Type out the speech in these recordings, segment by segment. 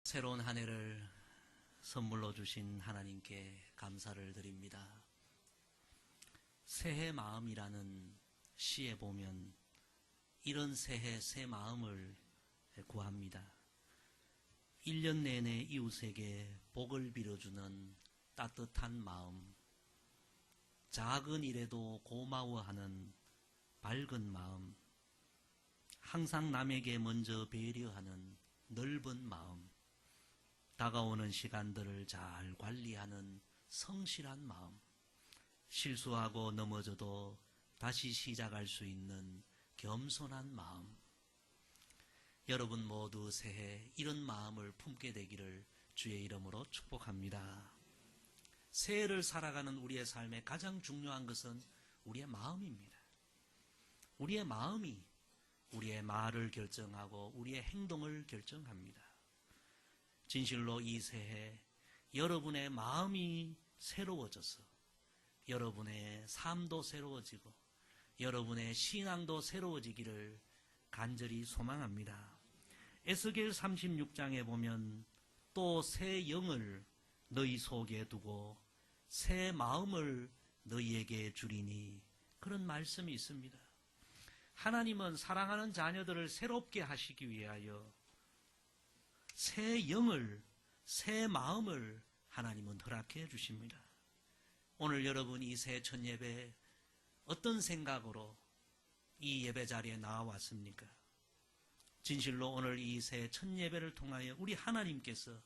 새로운 한 해를 선물로 주신 하나님께 감사를 드립니다. 새해 마음이라는 시에 보면 이런 새해 새 마음을 구합니다. 1년 내내 이웃에게 복을 빌어주는 따뜻한 마음, 작은 일에도 고마워하는 밝은 마음, 항상 남에게 먼저 배려하는 넓은 마음, 다가오는 시간들을 잘 관리하는 성실한 마음, 실수하고 넘어져도 다시 시작할 수 있는 겸손한 마음. 여러분 모두 새해 이런 마음을 품게 되기를 주의 이름으로 축복합니다. 새해를 살아가는 우리의 삶에 가장 중요한 것은 우리의 마음입니다. 우리의 마음이 우리의 말을 결정하고 우리의 행동을 결정합니다. 진실로 이 새해 여러분의 마음이 새로워져서 여러분의 삶도 새로워지고 여러분의 신앙도 새로워지기를 간절히 소망합니다. 에스겔 36장에 보면 또 새 영을 너희 속에 두고 새 마음을 너희에게 주리니 그런 말씀이 있습니다. 하나님은 사랑하는 자녀들을 새롭게 하시기 위하여 새 영을, 새 마음을 하나님은 허락해 주십니다. 오늘 여러분 이 새 첫 예배 어떤 생각으로 이 예배 자리에 나와왔습니까? 진실로 오늘 이 새 첫 예배를 통하여 우리 하나님께서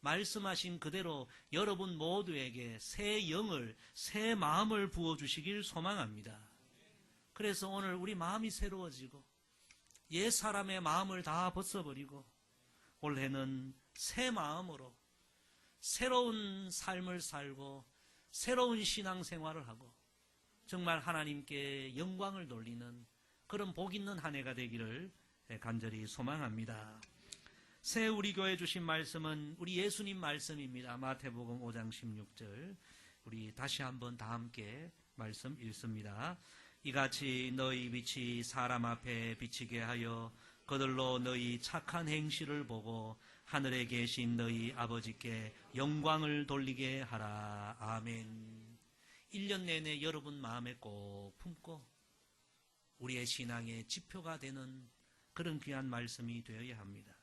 말씀하신 그대로 여러분 모두에게 새 영을, 새 마음을 부어주시길 소망합니다. 그래서 오늘 우리 마음이 새로워지고 옛 사람의 마음을 다 벗어버리고 올해는 새 마음으로 새로운 삶을 살고 새로운 신앙생활을 하고 정말 하나님께 영광을 돌리는 그런 복 있는 한 해가 되기를 간절히 소망합니다. 새 우리 교회 주신 말씀은 우리 예수님 말씀입니다. 마태복음 5장 16절 우리 다시 한번 다 함께 말씀 읽습니다. 이같이 너희 빛이 사람 앞에 비치게 하여 그들로 너희 착한 행실을 보고 하늘에 계신 너희 아버지께 영광을 돌리게 하라. 아멘. 1년 내내 여러분 마음에 꼭 품고 우리의 신앙의 지표가 되는 그런 귀한 말씀이 되어야 합니다.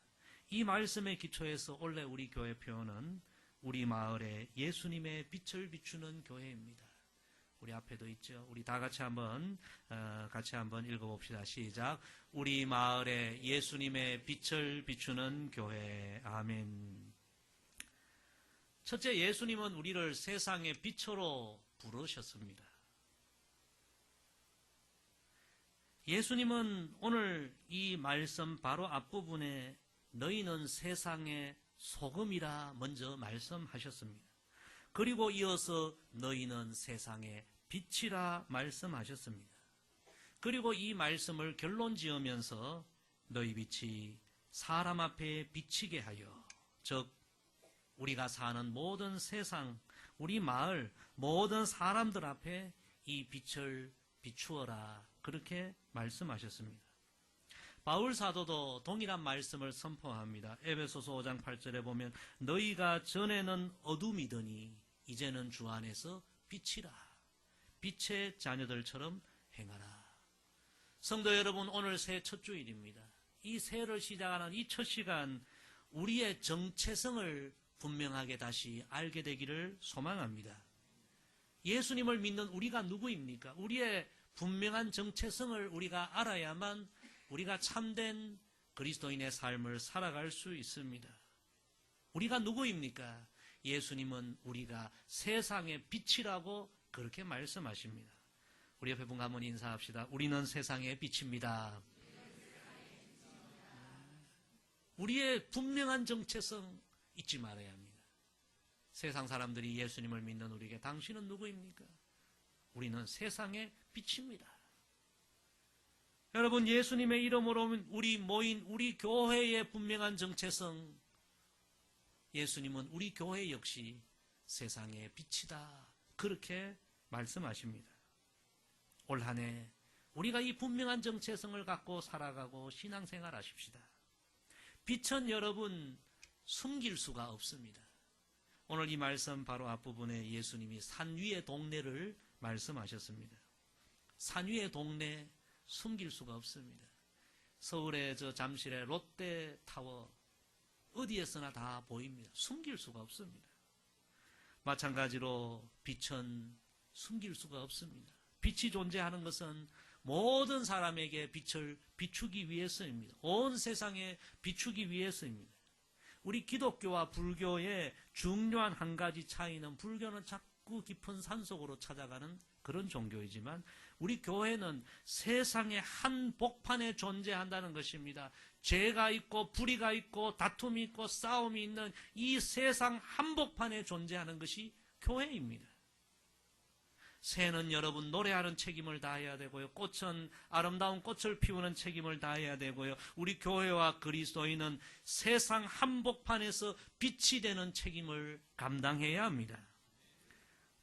이 말씀의 기초에서 원래 우리 교회 표현은 우리 마을에 예수님의 빛을 비추는 교회입니다. 우리 앞에도 있죠. 우리 다 같이 한번 읽어봅시다. 시작. 우리 마을에 예수님의 빛을 비추는 교회. 아멘. 첫째, 예수님은 우리를 세상의 빛으로 부르셨습니다. 예수님은 오늘 이 말씀 바로 앞부분에 너희는 세상의 소금이라 먼저 말씀하셨습니다. 그리고 이어서 너희는 세상의 빛이라 말씀하셨습니다. 그리고 이 말씀을 결론 지으면서 너희 빛이 사람 앞에 비치게 하여, 즉 우리가 사는 모든 세상, 우리 마을, 모든 사람들 앞에 이 빛을 비추어라, 그렇게 말씀하셨습니다. 바울 사도도 동일한 말씀을 선포합니다. 에베소서 5장 8절에 보면 너희가 전에는 어둠이더니 이제는 주 안에서 빛이라. 빛의 자녀들처럼 행하라. 성도 여러분, 오늘 새해 첫 주일입니다. 이 새해를 시작하는 이 첫 시간 우리의 정체성을 분명하게 다시 알게 되기를 소망합니다. 예수님을 믿는 우리가 누구입니까? 우리의 분명한 정체성을 우리가 알아야만 우리가 참된 그리스도인의 삶을 살아갈 수 있습니다. 우리가 누구입니까? 예수님은 우리가 세상의 빛이라고 그렇게 말씀하십니다. 우리 옆에 분 한번 인사합시다. 우리는 세상의 빛입니다. 우리의 분명한 정체성 잊지 말아야 합니다. 세상 사람들이 예수님을 믿는 우리에게 당신은 누구입니까? 우리는 세상의 빛입니다. 여러분, 예수님의 이름으로 우리 모인 우리 교회의 분명한 정체성, 예수님은 우리 교회 역시 세상의 빛이다, 그렇게 말씀하십니다. 올 한 해 우리가 이 분명한 정체성을 갖고 살아가고 신앙생활 하십시다. 빛은 여러분 숨길 수가 없습니다. 오늘 이 말씀 바로 앞부분에 예수님이 산 위의 동네를 말씀하셨습니다. 산 위의 동네 숨길 수가 없습니다. 서울의 저 잠실의 롯데타워 어디에서나 다 보입니다. 숨길 수가 없습니다. 마찬가지로 빛은 숨길 수가 없습니다. 빛이 존재하는 것은 모든 사람에게 빛을 비추기 위해서입니다. 온 세상에 비추기 위해서입니다. 우리 기독교와 불교의 중요한 한 가지 차이는, 불교는 자꾸 깊은 산속으로 찾아가는 그런 종교이지만 우리 교회는 세상의 한복판에 존재한다는 것입니다. 죄가 있고 불의가 있고 다툼이 있고 싸움이 있는 이 세상 한복판에 존재하는 것이 교회입니다. 새는 여러분 노래하는 책임을 다해야 되고요. 꽃은 아름다운 꽃을 피우는 책임을 다해야 되고요. 우리 교회와 그리스도인은 세상 한복판에서 빛이 되는 책임을 감당해야 합니다.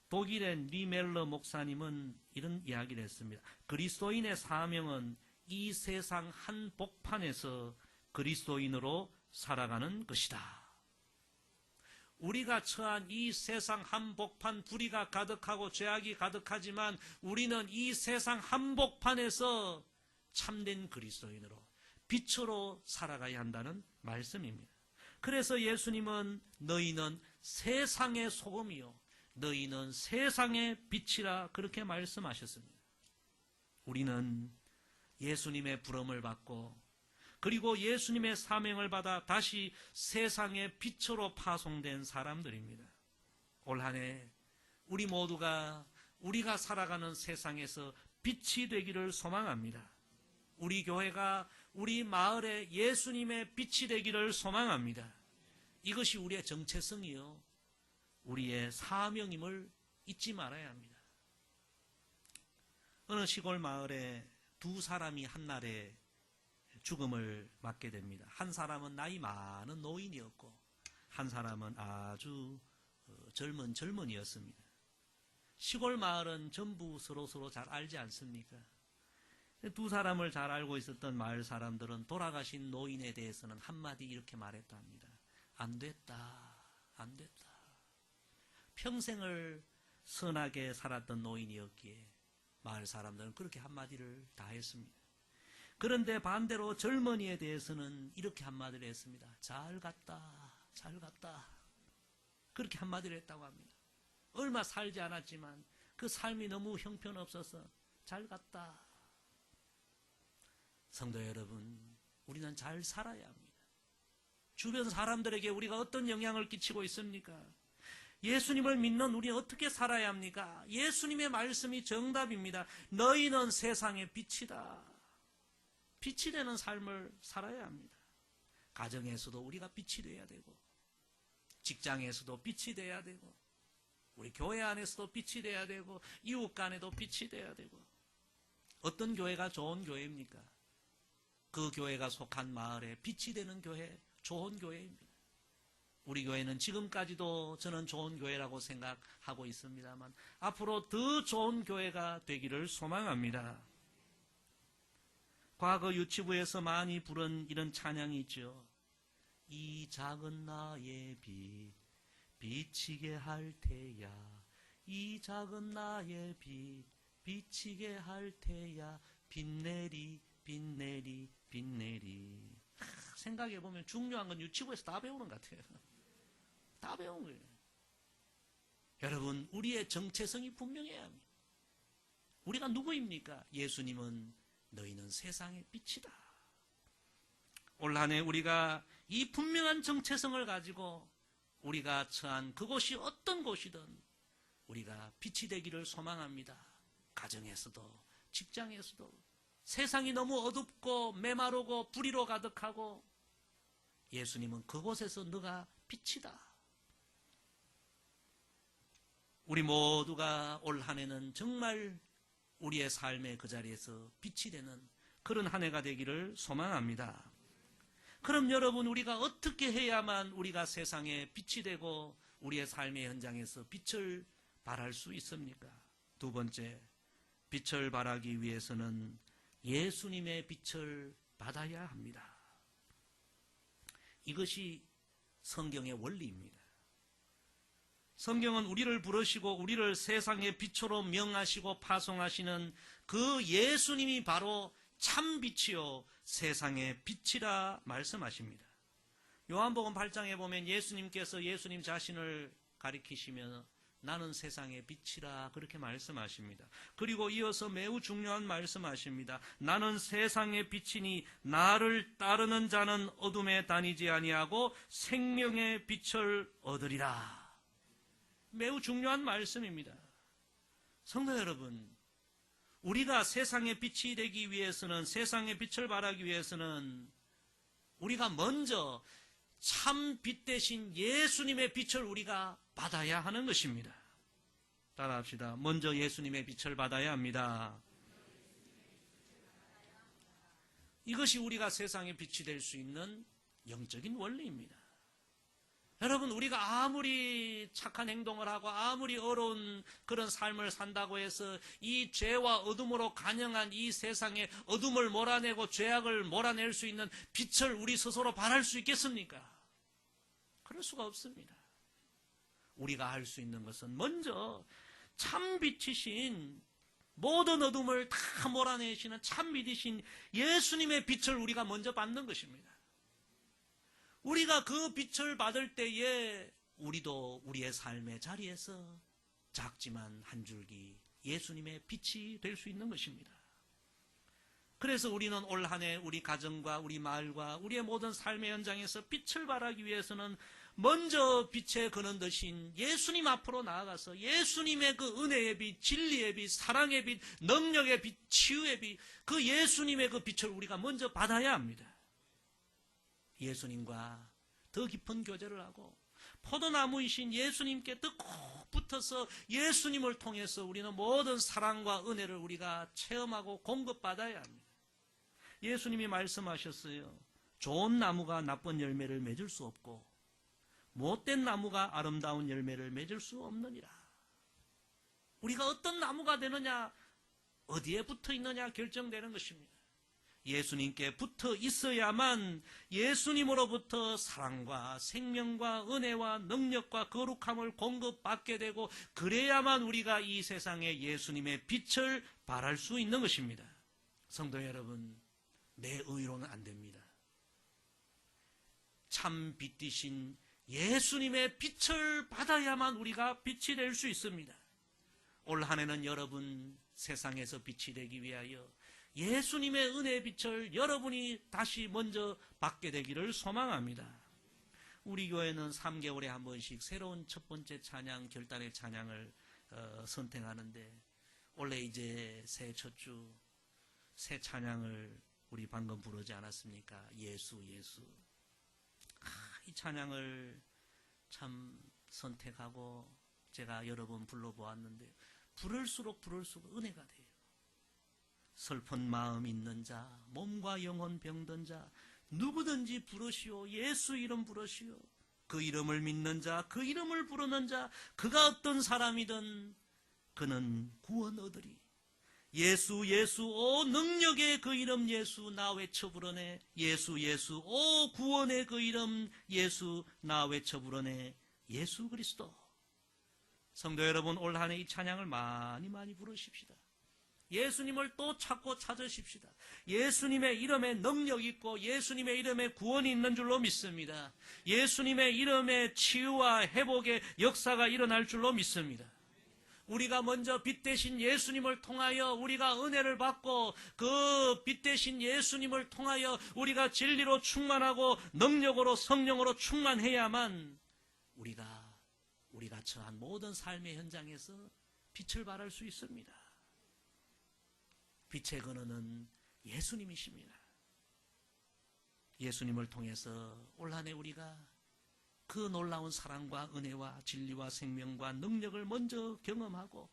독일의 리멜러 목사님은 이런 이야기를 했습니다. 그리스도인의 사명은 이 세상 한복판에서 그리스도인으로 살아가는 것이다. 우리가 처한 이 세상 한복판, 불의가 가득하고 죄악이 가득하지만 우리는 이 세상 한복판에서 참된 그리스도인으로, 빛으로 살아가야 한다는 말씀입니다. 그래서 예수님은 너희는 세상의 소금이요 너희는 세상의 빛이라 그렇게 말씀하셨습니다. 우리는 예수님의 부름을 받고 그리고 예수님의 사명을 받아 다시 세상의 빛으로 파송된 사람들입니다. 올 한 해 우리 모두가 우리가 살아가는 세상에서 빛이 되기를 소망합니다. 우리 교회가 우리 마을에 예수님의 빛이 되기를 소망합니다. 이것이 우리의 정체성이요 우리의 사명임을 잊지 말아야 합니다. 어느 시골 마을에 두 사람이 한날에 죽음을 맞게 됩니다. 한 사람은 나이 많은 노인이었고 한 사람은 아주 젊은 젊은이였습니다. 시골 마을은 전부 서로 잘 알지 않습니까? 두 사람을 잘 알고 있었던 마을 사람들은 돌아가신 노인에 대해서는 한마디 이렇게 말했다 합니다. 안 됐다, 안 됐다. 평생을 선하게 살았던 노인이었기에 마을 사람들은 그렇게 한마디를 다 했습니다. 그런데 반대로 젊은이에 대해서는 이렇게 한마디를 했습니다. 잘 갔다, 잘 갔다. 그렇게 한마디를 했다고 합니다. 얼마 살지 않았지만 그 삶이 너무 형편없어서 잘 갔다. 성도 여러분, 우리는 잘 살아야 합니다. 주변 사람들에게 우리가 어떤 영향을 끼치고 있습니까? 예수님을 믿는 우리 어떻게 살아야 합니까? 예수님의 말씀이 정답입니다. 너희는 세상의 빛이다. 빛이 되는 삶을 살아야 합니다. 가정에서도 우리가 빛이 돼야 되고 직장에서도 빛이 돼야 되고 우리 교회 안에서도 빛이 돼야 되고 이웃 간에도 빛이 돼야 되고 어떤 교회가 좋은 교회입니까? 그 교회가 속한 마을에 빛이 되는 교회, 좋은 교회입니다. 우리 교회는 지금까지도 저는 좋은 교회라고 생각하고 있습니다만 앞으로 더 좋은 교회가 되기를 소망합니다. 과거 유치부에서 많이 부른 이런 찬양이 있죠. 이 작은 나의 빛 비치게 할 테야 이 작은 나의 빛 비치게 할 테야 빛내리 빛내리 빛내리. 생각해보면 중요한 건 유치부에서 다 배우는 것 같아요. 다 배운 거예요. 여러분, 우리의 정체성이 분명해야 합니다. 우리가 누구입니까? 예수님은 너희는 세상의 빛이다. 올 한 해 우리가 이 분명한 정체성을 가지고 우리가 처한 그곳이 어떤 곳이든 우리가 빛이 되기를 소망합니다. 가정에서도 직장에서도 세상이 너무 어둡고 메마르고 불의로 가득하고 예수님은 그곳에서 너가 빛이다. 우리 모두가 올 한 해는 정말 우리의 삶의 그 자리에서 빛이 되는 그런 한 해가 되기를 소망합니다. 그럼 여러분, 우리가 어떻게 해야만 우리가 세상에 빛이 되고 우리의 삶의 현장에서 빛을 발할 수 있습니까? 두 번째, 빛을 발하기 위해서는 예수님의 빛을 받아야 합니다. 이것이 성경의 원리입니다. 성경은 우리를 부르시고 우리를 세상의 빛으로 명하시고 파송하시는 그 예수님이 바로 참 빛이요 세상의 빛이라 말씀하십니다. 요한복음 8장에 보면 예수님께서 예수님 자신을 가리키시며 나는 세상의 빛이라 그렇게 말씀하십니다. 그리고 이어서 매우 중요한 말씀하십니다. 나는 세상의 빛이니 나를 따르는 자는 어둠에 다니지 아니하고 생명의 빛을 얻으리라. 매우 중요한 말씀입니다. 성도 여러분, 우리가 세상의 빛이 되기 위해서는, 세상의 빛을 발하기 위해서는 우리가 먼저 참 빛 대신 예수님의 빛을 우리가 받아야 하는 것입니다. 따라합시다. 먼저 예수님의 빛을 받아야 합니다. 이것이 우리가 세상의 빛이 될 수 있는 영적인 원리입니다. 여러분, 우리가 아무리 착한 행동을 하고 아무리 어려운 그런 삶을 산다고 해서 이 죄와 어둠으로 간영한 이 세상에 어둠을 몰아내고 죄악을 몰아낼 수 있는 빛을 우리 스스로 발할 수 있겠습니까? 그럴 수가 없습니다. 우리가 할 수 있는 것은 먼저 참 빛이신, 모든 어둠을 다 몰아내시는 참 빛이신 예수님의 빛을 우리가 먼저 받는 것입니다. 우리가 그 빛을 받을 때에 우리도 우리의 삶의 자리에서 작지만 한 줄기 예수님의 빛이 될 수 있는 것입니다. 그래서 우리는 올 한 해 우리 가정과 우리 마을과 우리의 모든 삶의 현장에서 빛을 발하기 위해서는 먼저 빛의 근원 되신 예수님 앞으로 나아가서 예수님의 그 은혜의 빛, 진리의 빛, 사랑의 빛, 능력의 빛, 치유의 빛, 그 예수님의 그 빛을 우리가 먼저 받아야 합니다. 예수님과 더 깊은 교제를 하고 포도나무이신 예수님께 더 꼭 붙어서 예수님을 통해서 우리는 모든 사랑과 은혜를 우리가 체험하고 공급받아야 합니다. 예수님이 말씀하셨어요. 좋은 나무가 나쁜 열매를 맺을 수 없고 못된 나무가 아름다운 열매를 맺을 수 없느니라. 우리가 어떤 나무가 되느냐, 어디에 붙어 있느냐 결정되는 것입니다. 예수님께 붙어 있어야만 예수님으로부터 사랑과 생명과 은혜와 능력과 거룩함을 공급받게 되고, 그래야만 우리가 이 세상에 예수님의 빛을 발할 수 있는 것입니다. 성도 여러분, 내 의로는 안 됩니다. 참 빛이신 예수님의 빛을 받아야만 우리가 빛이 될 수 있습니다. 올 한 해는 여러분 세상에서 빛이 되기 위하여 예수님의 은혜의 빛을 여러분이 다시 먼저 받게 되기를 소망합니다. 우리 교회는 3개월에 한 번씩 새로운 첫 번째 찬양, 결단의 찬양을 선택하는데, 원래 이제 새해 첫 주 새 찬양을 우리 방금 부르지 않았습니까? 예수, 예수. 이 찬양을 참 선택하고 제가 여러 번 불러보았는데 부를수록 은혜가 돼요. 슬픈 마음 있는 자, 몸과 영혼 병든 자, 누구든지 부르시오. 예수 이름 부르시오. 그 이름을 믿는 자, 그 이름을 부르는 자, 그가 어떤 사람이든 그는 구원 얻으리. 예수, 예수, 오 능력의 그 이름 예수, 나 외쳐 부르네. 예수, 예수, 오 구원의 그 이름 예수, 나 외쳐 부르네. 예수 그리스도. 성도 여러분, 올 한 해 이 찬양을 많이 부르십시다. 예수님을 또 찾고 찾으십시다. 예수님의 이름에 능력 있고 예수님의 이름에 구원이 있는 줄로 믿습니다. 예수님의 이름에 치유와 회복의 역사가 일어날 줄로 믿습니다. 우리가 먼저 빛 대신 예수님을 통하여 우리가 은혜를 받고, 그 빛 대신 예수님을 통하여 우리가 진리로 충만하고 능력으로 성령으로 충만해야만 우리가 처한 모든 삶의 현장에서 빛을 발할 수 있습니다. 빛의 근원은 예수님이십니다. 예수님을 통해서 올 한 해 우리가 그 놀라운 사랑과 은혜와 진리와 생명과 능력을 먼저 경험하고,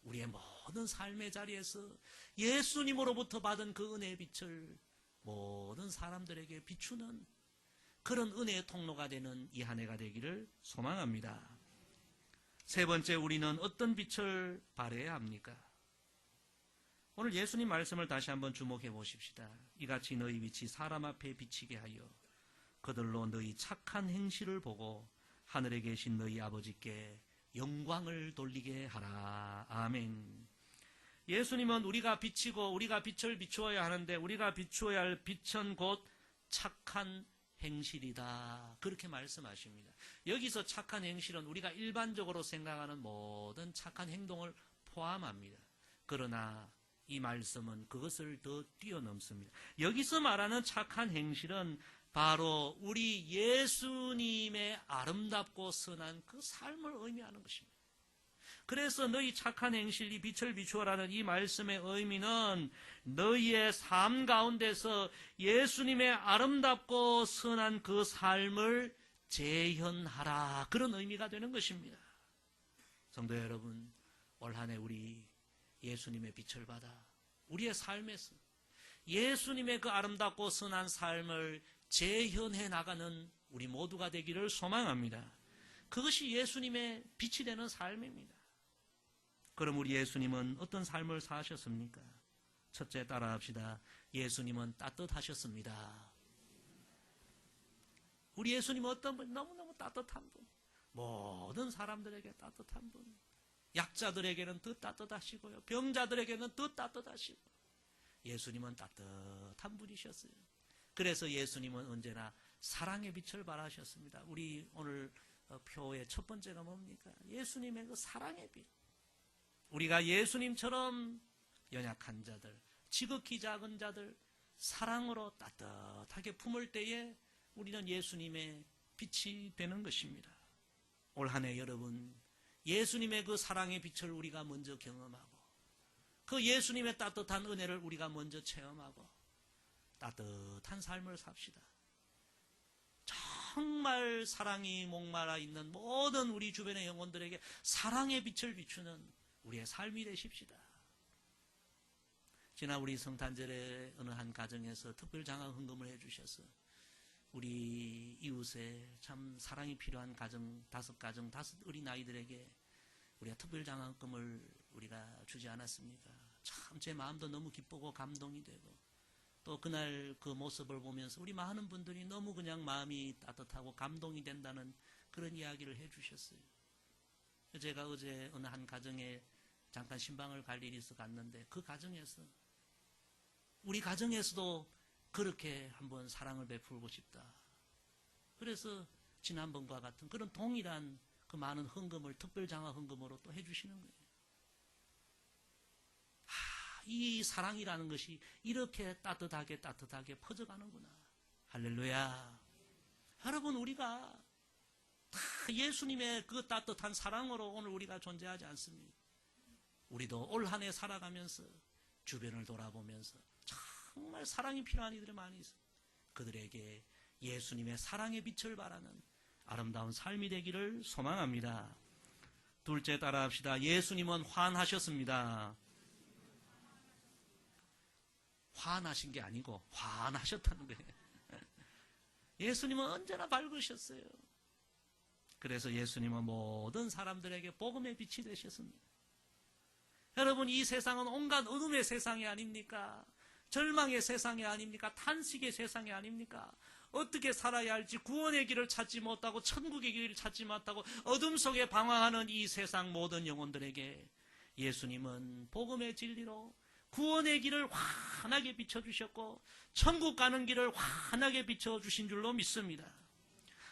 우리의 모든 삶의 자리에서 예수님으로부터 받은 그 은혜의 빛을 모든 사람들에게 비추는 그런 은혜의 통로가 되는 이 한 해가 되기를 소망합니다. 세 번째, 우리는 어떤 빛을 발해야 합니까? 오늘 예수님 말씀을 다시 한번 주목해 보십시다. 이같이 너희 빛이 사람 앞에 비치게 하여 그들로 너희 착한 행실을 보고 하늘에 계신 너희 아버지께 영광을 돌리게 하라. 아멘. 예수님은 우리가 비치고 우리가 빛을 비추어야 하는데 우리가 비추어야 할 빛은 곧 착한 행실이다. 그렇게 말씀하십니다. 여기서 착한 행실은 우리가 일반적으로 생각하는 모든 착한 행동을 포함합니다. 그러나 이 말씀은 그것을 더 뛰어넘습니다. 여기서 말하는 착한 행실은 바로 우리 예수님의 아름답고 선한 그 삶을 의미하는 것입니다. 그래서 너희 착한 행실, 이 빛을 비추어라는 이 말씀의 의미는 너희의 삶 가운데서 예수님의 아름답고 선한 그 삶을 재현하라. 그런 의미가 되는 것입니다. 성도 여러분, 올 한 해 우리 예수님의 빛을 받아 우리의 삶에서 예수님의 그 아름답고 선한 삶을 재현해 나가는 우리 모두가 되기를 소망합니다. 그것이 예수님의 빛이 되는 삶입니다. 그럼 우리 예수님은 어떤 삶을 사셨습니까? 첫째, 따라합시다. 예수님은 따뜻하셨습니다. 우리 예수님은 어떤 분? 너무너무 따뜻한 분. 모든 사람들에게 따뜻한 분. 약자들에게는 더 따뜻하시고요. 병자들에게는 더 따뜻하시고. 예수님은 따뜻한 분이셨어요. 그래서 예수님은 언제나 사랑의 빛을 발하셨습니다. 우리 오늘 표의 첫 번째가 뭡니까? 예수님의 그 사랑의 빛. 우리가 예수님처럼 연약한 자들, 지극히 작은 자들 사랑으로 따뜻하게 품을 때에 우리는 예수님의 빛이 되는 것입니다. 올 한 해 여러분, 예수님의 그 사랑의 빛을 우리가 먼저 경험하고 그 예수님의 따뜻한 은혜를 우리가 먼저 체험하고 따뜻한 삶을 삽시다. 정말 사랑이 목마라 있는 모든 우리 주변의 영혼들에게 사랑의 빛을 비추는 우리의 삶이 되십시다. 지난 우리 성탄절에 어느 한 가정에서 특별 장학 헌금을 해주셔서 우리 이웃에 참 사랑이 필요한 가정, 다섯 어린 아이들에게 우리가 특별 장학금을 우리가 주지 않았습니까? 참 제 마음도 너무 기쁘고 감동이 되고 또 그날 그 모습을 보면서 우리 많은 분들이 너무 그냥 마음이 따뜻하고 감동이 된다는 그런 이야기를 해주셨어요. 제가 어제 어느 한 가정에 잠깐 신방을 갈 일이 있어 갔는데 그 가정에서 우리 가정에서도 그렇게 한번 사랑을 베풀고 싶다. 그래서 지난번과 같은 그런 동일한 그 많은 헌금을 특별장학 헌금으로 또 해주시는 거예요. 이 사랑이라는 것이 이렇게 따뜻하게 퍼져가는구나. 할렐루야. 여러분, 우리가 다 예수님의 그 따뜻한 사랑으로 오늘 우리가 존재하지 않습니까? 우리도 올 한 해 살아가면서 주변을 돌아보면서 정말 사랑이 필요한 이들이 많이 있어요. 그들에게 예수님의 사랑의 빛을 발하는 아름다운 삶이 되기를 소망합니다. 둘째, 따라합시다. 예수님은 화나셨습니다. 화나신 게 아니고 화나셨다는 거예요. 예수님은 언제나 밝으셨어요. 그래서 예수님은 모든 사람들에게 복음의 빛이 되셨습니다. 여러분, 이 세상은 온갖 어둠의 세상이 아닙니까? 절망의 세상이 아닙니까? 탄식의 세상이 아닙니까? 어떻게 살아야 할지 구원의 길을 찾지 못하고 천국의 길을 찾지 못하고 어둠 속에 방황하는 이 세상 모든 영혼들에게 예수님은 복음의 진리로 구원의 길을 환하게 비춰주셨고 천국 가는 길을 환하게 비춰주신 줄로 믿습니다.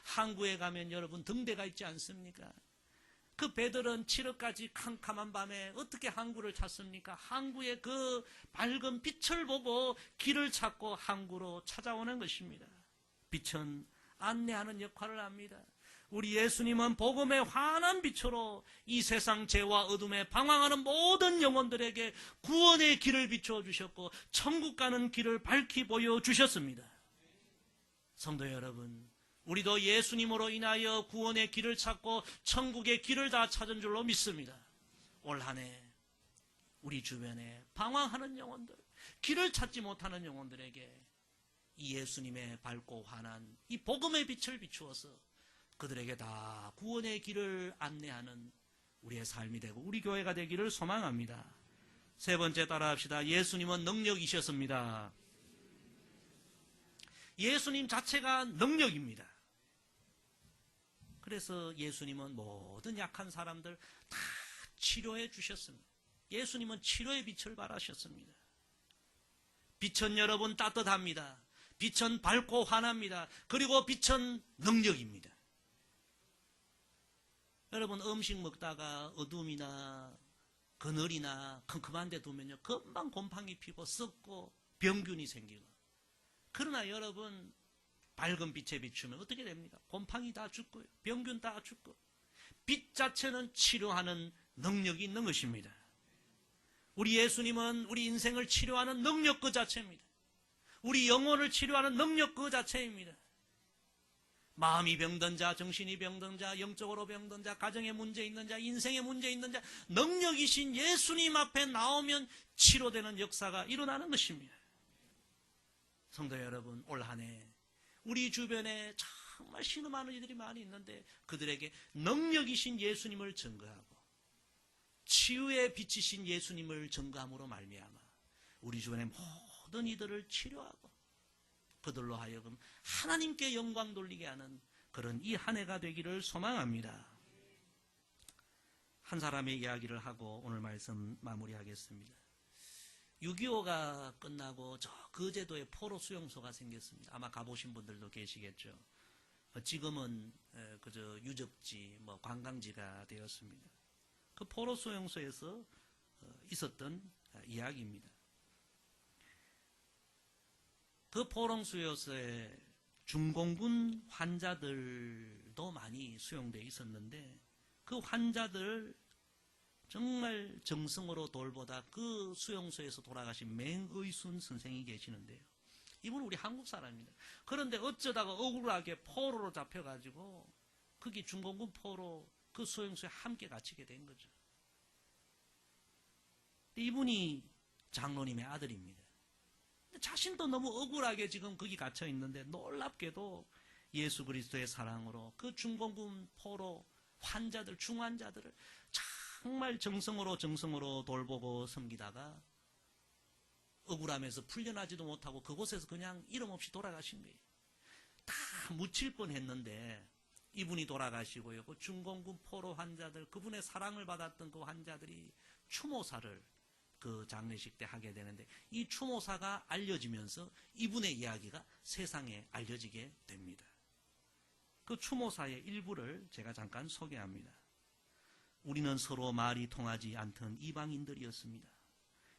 항구에 가면 여러분 등대가 있지 않습니까? 그 배들은 칠흑까지 캄캄한 밤에 어떻게 항구를 찾습니까? 항구의 그 밝은 빛을 보고 길을 찾고 항구로 찾아오는 것입니다. 빛은 안내하는 역할을 합니다. 우리 예수님은 복음의 환한 빛으로 이 세상 죄와 어둠에 방황하는 모든 영혼들에게 구원의 길을 비춰주셨고 천국 가는 길을 밝히 보여주셨습니다. 성도 여러분, 우리도 예수님으로 인하여 구원의 길을 찾고 천국의 길을 다 찾은 줄로 믿습니다. 올 한 해 우리 주변에 방황하는 영혼들, 길을 찾지 못하는 영혼들에게 이 예수님의 밝고 환한 이 복음의 빛을 비추어서 그들에게 다 구원의 길을 안내하는 우리의 삶이 되고 우리 교회가 되기를 소망합니다. 세 번째, 따라합시다. 예수님은 능력이셨습니다. 예수님 자체가 능력입니다. 그래서 예수님은 모든 약한 사람들 다 치료해 주셨습니다. 예수님은 치료의 빛을 발하셨습니다. 빛은 여러분 따뜻합니다. 빛은 밝고 환합니다. 그리고 빛은 능력입니다. 여러분 음식 먹다가 어둠이나 그늘이나 컴컴한 데 두면요 금방 곰팡이 피고 썩고 병균이 생기고, 그러나 여러분 밝은 빛에 비추면 어떻게 됩니까? 곰팡이 다 죽고요, 병균 다 죽고. 빛 자체는 치료하는 능력이 있는 것입니다. 우리 예수님은 우리 인생을 치료하는 능력 그 자체입니다. 우리 영혼을 치료하는 능력 그 자체입니다. 마음이 병든 자, 정신이 병든 자, 영적으로 병든 자, 가정에 문제 있는 자, 인생에 문제 있는 자, 능력이신 예수님 앞에 나오면 치료되는 역사가 일어나는 것입니다. 성도 여러분, 올 한 해 우리 주변에 정말 신음하는 이들이 많이 있는데 그들에게 능력이신 예수님을 증거하고 치유의 빛이신 예수님을 증거함으로 말미암아 우리 주변의 모든 이들을 치료하고 그들로 하여금 하나님께 영광 돌리게 하는 그런 이 한 해가 되기를 소망합니다. 한 사람의 이야기를 하고 오늘 말씀 마무리하겠습니다. 6.25가 끝나고 저 거제도에 포로 수용소가 생겼습니다. 아마 가보신 분들도 계시겠죠. 지금은 그저 유적지, 관광지가 되었습니다. 그 포로 수용소에서 있었던 이야기입니다. 그 포로 수용소에 중공군 환자들도 많이 수용되어 있었는데 그 환자들 정말 정성으로 돌보다 그 수용소에서 돌아가신 맹의순 선생이 계시는데요. 이분은 우리 한국 사람입니다. 그런데 어쩌다가 억울하게 포로로 잡혀가지고 거기 중공군 포로 그 수용소에 함께 갇히게 된 거죠. 이분이 장로님의 아들입니다. 자신도 너무 억울하게 지금 거기 갇혀 있는데 놀랍게도 예수 그리스도의 사랑으로 그 중공군 포로 환자들, 중환자들을 정말 정성으로 돌보고 섬기다가 억울함에서 풀려나지도 못하고 그곳에서 그냥 이름 없이 돌아가신 거예요. 다 묻힐 뻔했는데 이분이 돌아가시고요. 그 중공군 포로 환자들, 그분의 사랑을 받았던 그 환자들이 추모사를 그 장례식 때 하게 되는데 이 추모사가 알려지면서 이분의 이야기가 세상에 알려지게 됩니다. 그 추모사의 일부를 제가 잠깐 소개합니다. 우리는 서로 말이 통하지 않던 이방인들이었습니다.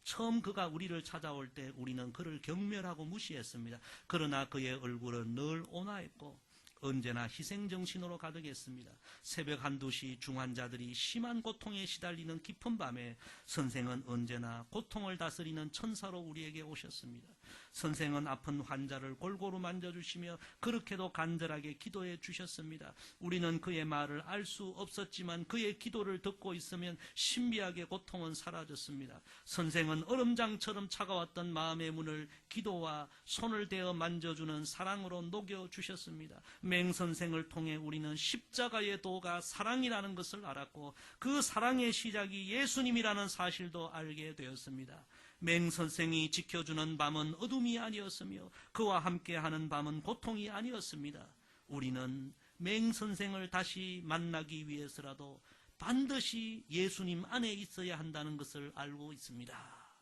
처음 그가 우리를 찾아올 때 우리는 그를 경멸하고 무시했습니다. 그러나 그의 얼굴은 늘 온화했고 언제나 희생정신으로 가득했습니다. 새벽 1~2시 중환자들이 심한 고통에 시달리는 깊은 밤에 선생은 언제나 고통을 다스리는 천사로 우리에게 오셨습니다. 선생은 아픈 환자를 골고루 만져주시며 그렇게도 간절하게 기도해 주셨습니다. 우리는 그의 말을 알 수 없었지만 그의 기도를 듣고 있으면 신비하게 고통은 사라졌습니다. 선생은 얼음장처럼 차가웠던 마음의 문을 기도와 손을 대어 만져주는 사랑으로 녹여주셨습니다. 맹선생을 통해 우리는 십자가의 도가 사랑이라는 것을 알았고 그 사랑의 시작이 예수님이라는 사실도 알게 되었습니다. 맹선생이 지켜주는 밤은 어둠이 아니었으며 그와 함께하는 밤은 고통이 아니었습니다. 우리는 맹선생을 다시 만나기 위해서라도 반드시 예수님 안에 있어야 한다는 것을 알고 있습니다.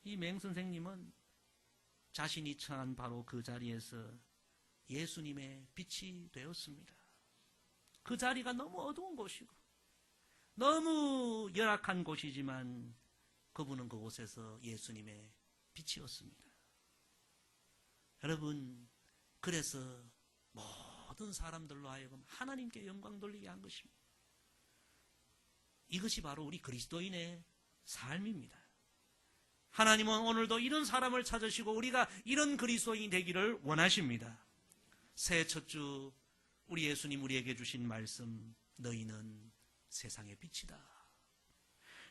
이 맹선생님은 자신이 처한 바로 그 자리에서 예수님의 빛이 되었습니다. 그 자리가 너무 어두운 곳이고 너무 열악한 곳이지만 그분은 그곳에서 예수님의 빛이었습니다. 여러분, 그래서 모든 사람들로 하여금 하나님께 영광 돌리게 한 것입니다. 이것이 바로 우리 그리스도인의 삶입니다. 하나님은 오늘도 이런 사람을 찾으시고 우리가 이런 그리스도인이 되기를 원하십니다. 새해 첫 주 우리 예수님 우리에게 주신 말씀, 너희는 세상의 빛이다.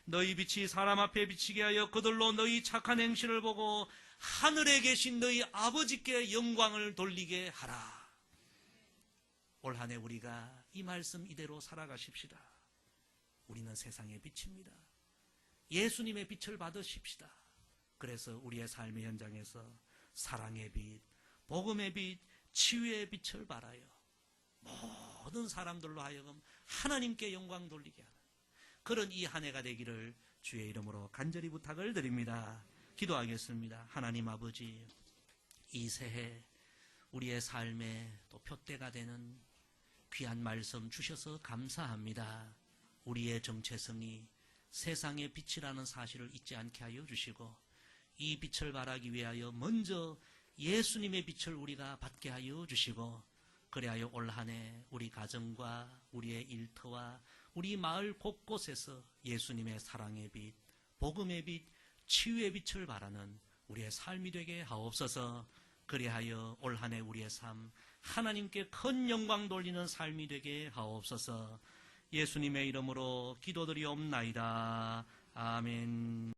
너희 빛이 사람 앞에 비치게 하여 그들로 너희 착한 행실을 보고 하늘에 계신 너희 아버지께 영광을 돌리게 하라. 올 한 해 우리가 이 말씀 이대로 살아가십시다. 우리는 세상의 빛입니다. 예수님의 빛을 받으십시다. 그래서 우리의 삶의 현장에서 사랑의 빛, 복음의 빛, 치유의 빛을 발하여 모든 사람들로 하여금 하나님께 영광 돌리게 하는 그런 이 한 해가 되기를 주의 이름으로 간절히 부탁을 드립니다. 기도하겠습니다. 하나님 아버지, 이 새해 우리의 삶에 또 표대가 되는 귀한 말씀 주셔서 감사합니다. 우리의 정체성이 세상의 빛이라는 사실을 잊지 않게 하여 주시고 이 빛을 발하기 위하여 먼저 예수님의 빛을 우리가 받게 하여 주시고 그리하여 올 한 해 우리 가정과 우리의 일터와 우리 마을 곳곳에서 예수님의 사랑의 빛, 복음의 빛, 치유의 빛을 발하는 우리의 삶이 되게 하옵소서. 그리하여 올 한 해 우리의 삶 하나님께 큰 영광 돌리는 삶이 되게 하옵소서. 예수님의 이름으로 기도드리옵나이다. 아멘.